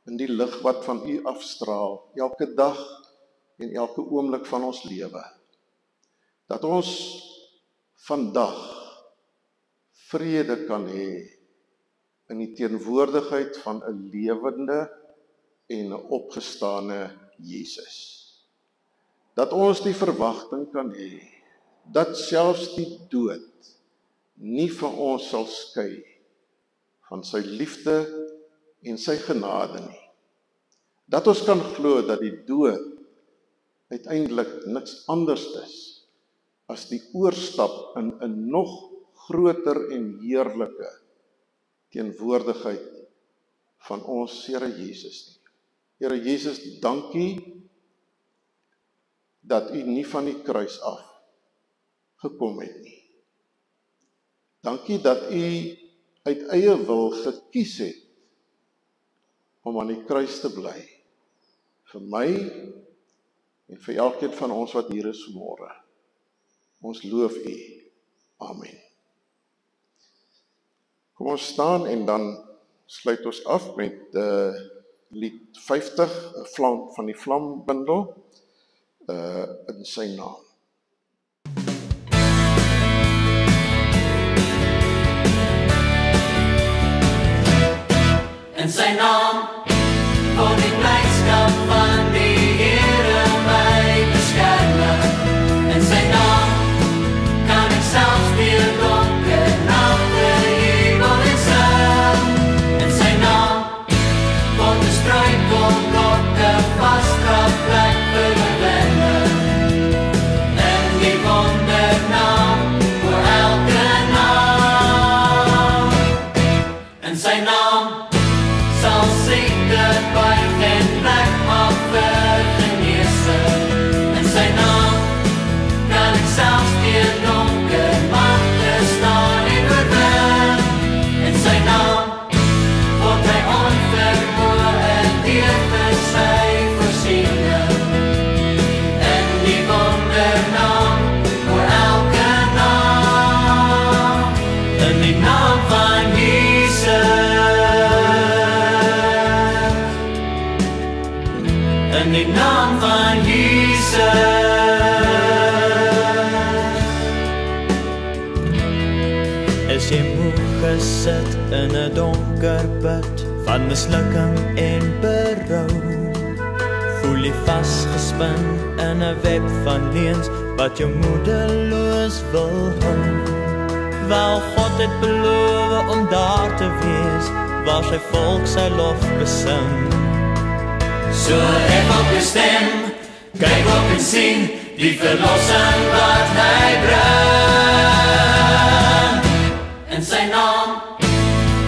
in die lig wat van U afstraal, elke dag en elke oomblik van ons lewe, dat ons vandag vrede kan hê in die teenwoordigheid van 'n lewende en 'n opgestane Jesus. Dat ons die verwagting kan hê, dat selfs die dood nie van ons sal skei van sy liefde en sy genade nie. Dat ons kan glo dat die dood uiteindelik niks anders is as die oorstap in 'n nog groter en heerlike teenwoordigheid van ons Here Jesus nie. Here Jesus, dankie dat U nie van die kruis af gekom het nie. Dankie dat U uit eie wil gekies het om aan die kruis te bly, vir my en vir elkeen van ons wat hier is vanmôre. Ons loof U. Amen. Kom ons staan en dan sluit ons af met lied 50, van die Vlambundel, in sy naam. In sy naam, voor die blydskap van die Here my beskerm. In sy naam, kan ek selfs deur donker nagte hemel en son. In sy naam, word die struikelblokke vasdrap plek vir ellende. In die wondernaam, voor elke naam. In sy naam, sal sing moeg gesit in 'n donker put van mislukking en berou. Voel jy vasgespin in 'n web van leuns wat jou moedeloos wil hou. Wel God het beloof om daar te wees waar sy volk sy lof besing. So hef op jou stem, kyk op en sien die verlossing wat hy bring. In sy naam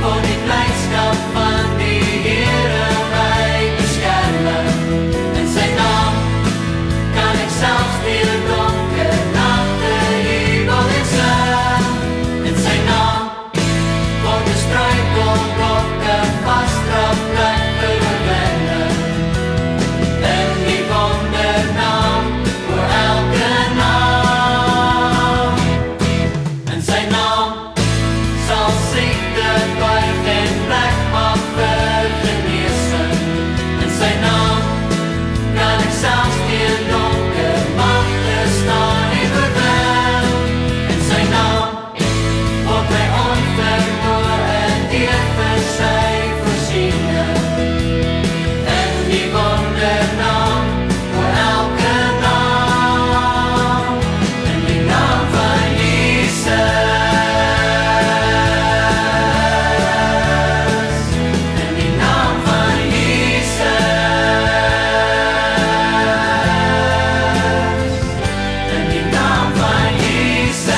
voor die blydskap van die Here my beskerming. In sy naam kan ek selfs deur donker nagte jubel en sing. In sy naam word die struikelblokke vasdrap plek vir oorwinning. In die wondernaam oor elke naam. In sy naam sal siekte buig en plek maak vir genesing. In sy naam kan ek selfs deur donker magte staan en oorwin. In sy naam word my onvermoë eer vir sy voorsiening. In die wondernaam oor elke naam. In die naam van Jesus. In die naam van Jesus. In die naam van Jesus.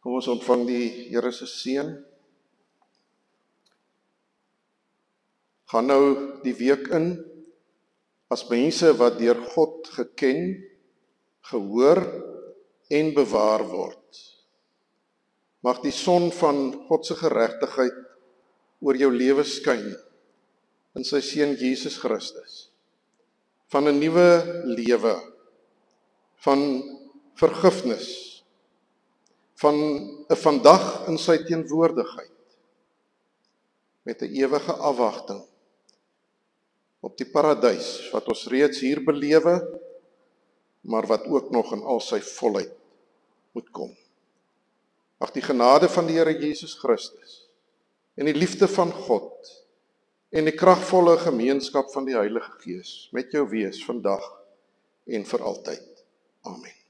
Kom ons ontvang die Here se seën. Gaan nou die week in as mense wat deur God geken, gehoor en bewaar word. Mag die son van God se geregtigheid oor jou lewe skyn in sy seun Jesus Christus. Van 'n nuwe lewe, van vergifnis, van 'n vandag in sy teenwoordigheid, met 'n ewige afwagting op die paradys wat ons reeds hier belewe, maar wat ook nog in al sy volheid moet kom. Mag die genade van die Here Jesus Christus en die liefde van God en die kragvolle gemeenskap van die Heilige Gees met jou wees vandag en vir altyd. Amen.